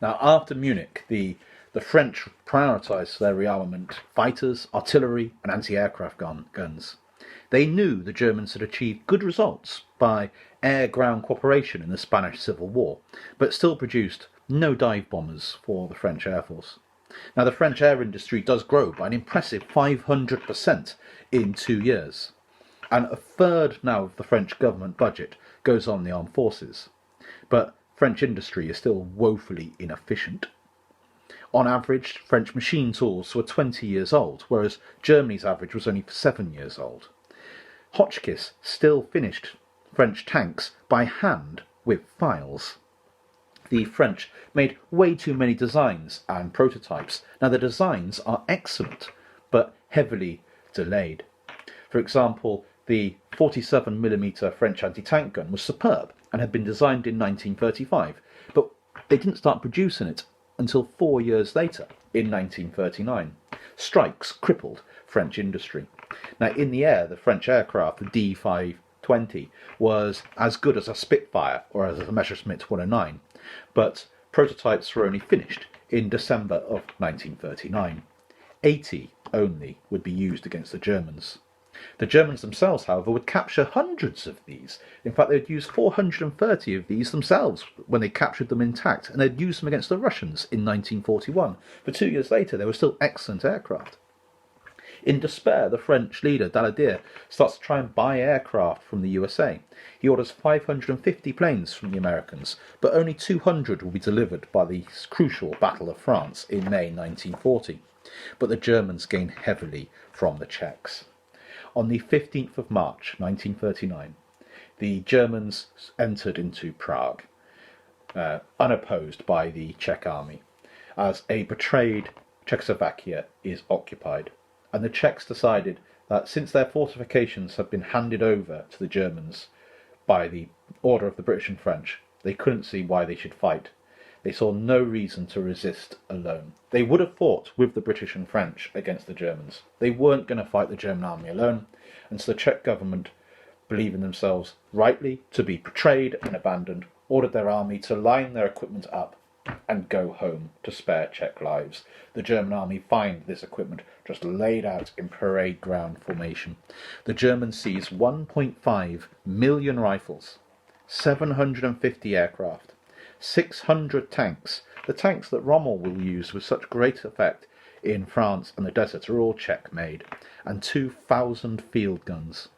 Now, after Munich, the French prioritised their rearmament fighters, artillery, and anti-aircraft guns. They knew the Germans had achieved good results by air-ground cooperation in the Spanish Civil War, but still produced no dive bombers for the French Air Force. Now, the French air industry does grow by an impressive 500% in 2 years, and a third now of the French government budget goes on the armed forces. But French industry is still woefully inefficient. On average, French machine tools were 20 years old, whereas Germany's average was only 7 years old. Hotchkiss still finished French tanks by hand with files. The French made way too many designs and prototypes. Now, the designs are excellent, but heavily delayed. For example, the 47mm French anti-tank gun was superb and had been designed in 1935, but they didn't start producing it until 4 years later, in 1939. Strikes crippled French industry. Now, in the air, the French aircraft, the D-520, was as good as a Spitfire or as a Messerschmitt 109, but prototypes were only finished in December of 1939. 80 only would be used against the Germans. The Germans themselves, however, would capture hundreds of these. In fact, they'd use 430 of these themselves when they captured them intact, and they'd use them against the Russians in 1941. But 2 years later, they were still excellent aircraft. In despair, the French leader, Daladier, starts to try and buy aircraft from the USA. He orders 550 planes from the Americans, but only 200 will be delivered by the crucial Battle of France in May 1940. But the Germans gain heavily from the Czechs. On the 15th of March 1939, the Germans entered into Prague, unopposed by the Czech army, as a betrayed Czechoslovakia is occupied. And the Czechs decided that since their fortifications had been handed over to the Germans by the order of the British and French, they couldn't see why they should fight. They saw no reason to resist alone. They would have fought with the British and French against the Germans. They weren't going to fight the German army alone, and so the Czech government, believing themselves rightly to be betrayed and abandoned, ordered their army to line their equipment up and go home to spare Czech lives. The German army find this equipment just laid out in parade ground formation. The Germans seize 1.5 million rifles, 750 aircraft, 600 tanks. The tanks that Rommel will use with such great effect in France and the desert are all Czech made, and 2,000 field guns.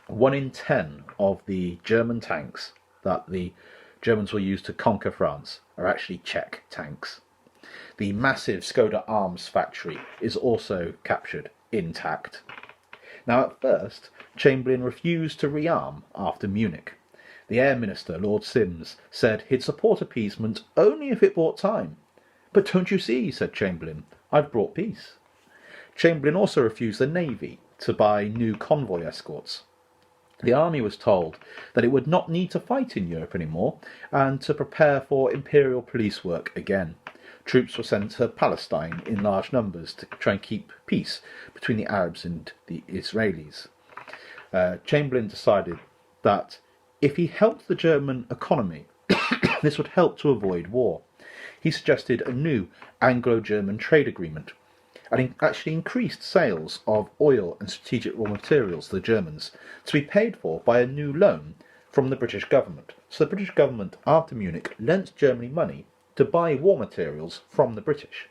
1 in 10 of the German tanks that the Germans will use to conquer France are actually Czech tanks. The massive Skoda arms factory is also captured intact. Now, at first, Chamberlain refused to rearm after Munich. The Air Minister, Lord Sims, said he'd support appeasement only if it bought time. "But don't you see," said Chamberlain, "I've brought peace." Chamberlain also refused the Navy to buy new convoy escorts. The army was told that it would not need to fight in Europe anymore and to prepare for imperial police work again. Troops were sent to Palestine in large numbers to try and keep peace between the Arabs and the Israelis. Chamberlain decided that if he helped the German economy, this would help to avoid war. He suggested a new Anglo-German trade agreement and actually increased sales of oil and strategic raw materials to the Germans to be paid for by a new loan from the British government. So the British government, after Munich, lent Germany money to buy war materials from the British.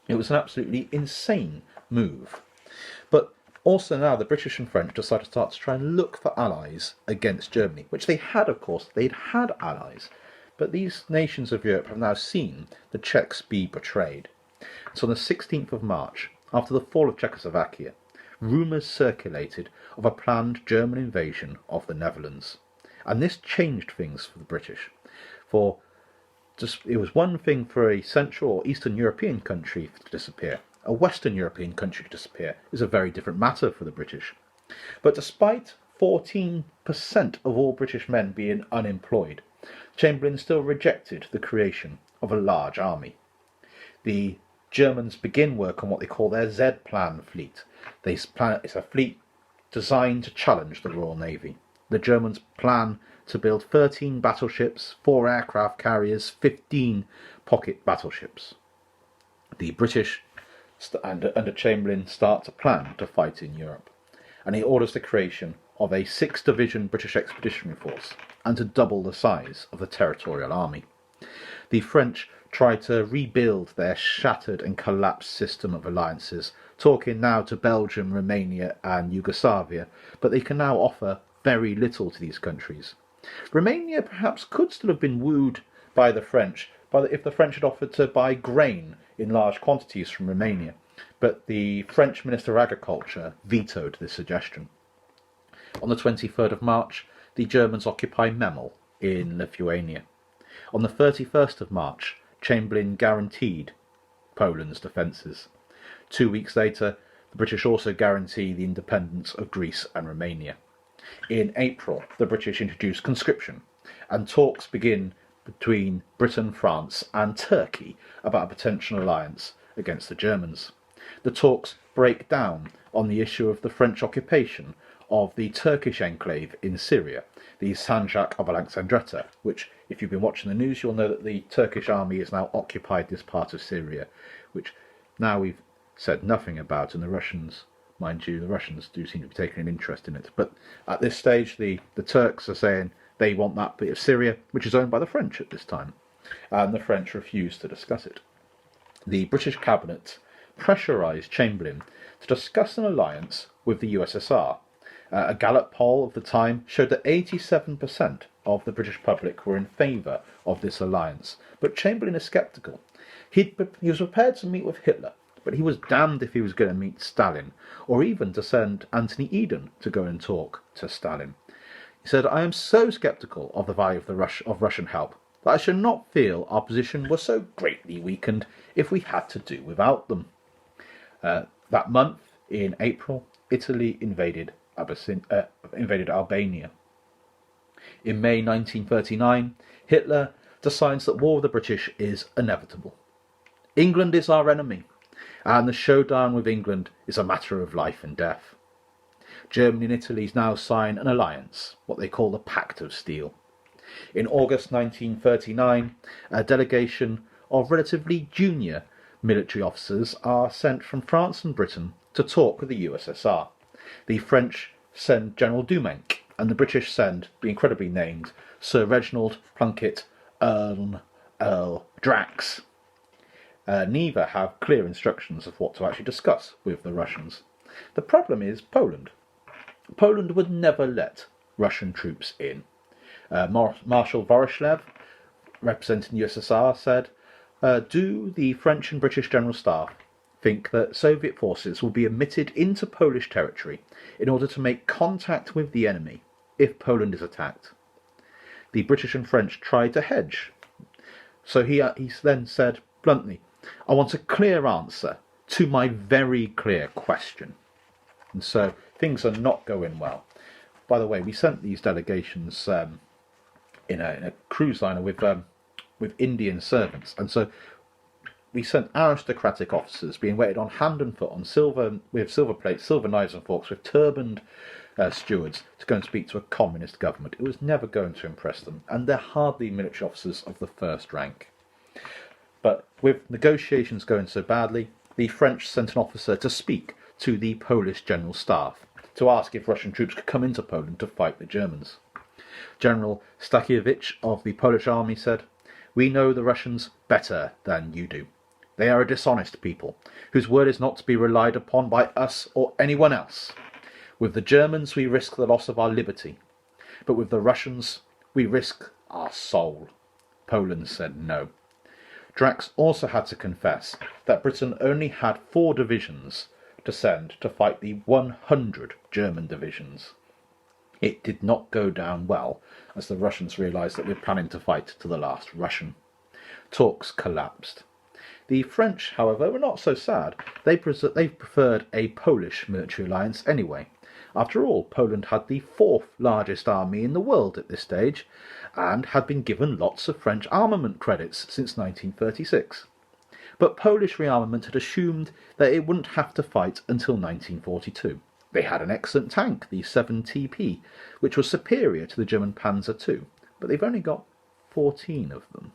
It was an absolutely insane move. But also now the British and French decided to start to try and look for allies against Germany, which they had, of course. They'd had allies. But these nations of Europe have now seen the Czechs be betrayed. So on the 16th of March, after the fall of Czechoslovakia, rumours circulated of a planned German invasion of the Netherlands. And this changed things for the British. For it was one thing for a Central or Eastern European country to disappear. A Western European country to disappear is a very different matter for the British. But despite 14% of all British men being unemployed, Chamberlain still rejected the creation of a large army. The Germans begin work on what they call their Z-Plan fleet. It's a fleet designed to challenge the Royal Navy. The Germans plan to build 13 battleships, 4 aircraft carriers, 15 pocket battleships. The British under Chamberlain start to plan to fight in Europe, and he orders the creation of a 6-division British expeditionary force and to double the size of the territorial army. The French try to rebuild their shattered and collapsed system of alliances, talking now to Belgium, Romania and Yugoslavia, but they can now offer very little to these countries. Romania perhaps could still have been wooed by the French if the French had offered to buy grain in large quantities from Romania, but the French Minister of Agriculture vetoed this suggestion. On the 23rd of March, the Germans occupy Memel in Lithuania. On the 31st of March, Chamberlain guaranteed Poland's defences. 2 weeks later, the British also guarantee the independence of Greece and Romania. In April, the British introduce conscription, and talks begin between Britain, France and Turkey about a potential alliance against the Germans. The talks break down on the issue of the French occupation of the Turkish enclave in Syria, the Sanjak of Alexandretta, which, if you've been watching the news, you'll know that the Turkish army has now occupied this part of Syria, which now we've said nothing about, and the Russians, mind you, the Russians do seem to be taking an interest in it. But at this stage, the Turks are saying they want that bit of Syria, which is owned by the French at this time, and the French refuse to discuss it. The British cabinet pressurised Chamberlain to discuss an alliance with the USSR. A Gallup poll of the time showed that 87% of the British public were in favour of this alliance, but Chamberlain is sceptical. He was prepared to meet with Hitler, but he was damned if he was going to meet Stalin, or even to send Anthony Eden to go and talk to Stalin. He said, "I am so sceptical of the value of Russian help that I should not feel our position was so greatly weakened if we had to do without them." That month, in April, Italy invaded Albania. In May 1939, Hitler decides that war with the British is inevitable. England is our enemy, and the showdown with England is a matter of life and death. Germany and Italy now sign an alliance, what they call the Pact of Steel. In August 1939, a delegation of relatively junior military officers are sent from France and Britain to talk with the USSR. The French send General Doumenc, and the British send the incredibly named Sir Reginald Plunkett Earl Drax. Neither have clear instructions of what to actually discuss with the Russians. The problem is Poland. Poland would never let Russian troops in. Marshal Voroshilov, representing the USSR, said, "Do the French and British General Staff think that Soviet forces will be admitted into Polish territory in order to make contact with the enemy if Poland is attacked?" The British and French tried to hedge. So he then said bluntly, "I want a clear answer to my very clear question." And so things are not going well. By the way, we sent these delegations in a cruise liner with Indian servants, and so we sent aristocratic officers being waited on hand and foot on with silver plates, silver knives and forks, with turbaned stewards to go and speak to a communist government. It was never going to impress them, and they're hardly military officers of the first rank. But with negotiations going so badly, the French sent an officer to speak to the Polish General Staff to ask if Russian troops could come into Poland to fight the Germans. General Stakiewicz of the Polish army said, "We know the Russians better than you do. They are a dishonest people, whose word is not to be relied upon by us or anyone else. With the Germans we risk the loss of our liberty, but with the Russians we risk our soul." Poland said no. Drax also had to confess that Britain only had 4 divisions to send to fight the 100 German divisions. It did not go down well, as the Russians realised that they were planning to fight to the last Russian. Talks collapsed. The French, however, were not so sad. They preferred a Polish military alliance anyway. After all, Poland had the 4th largest army in the world at this stage, and had been given lots of French armament credits since 1936. But Polish rearmament had assumed that it wouldn't have to fight until 1942. They had an excellent tank, the 7TP, which was superior to the German Panzer II, but they've only got 14 of them.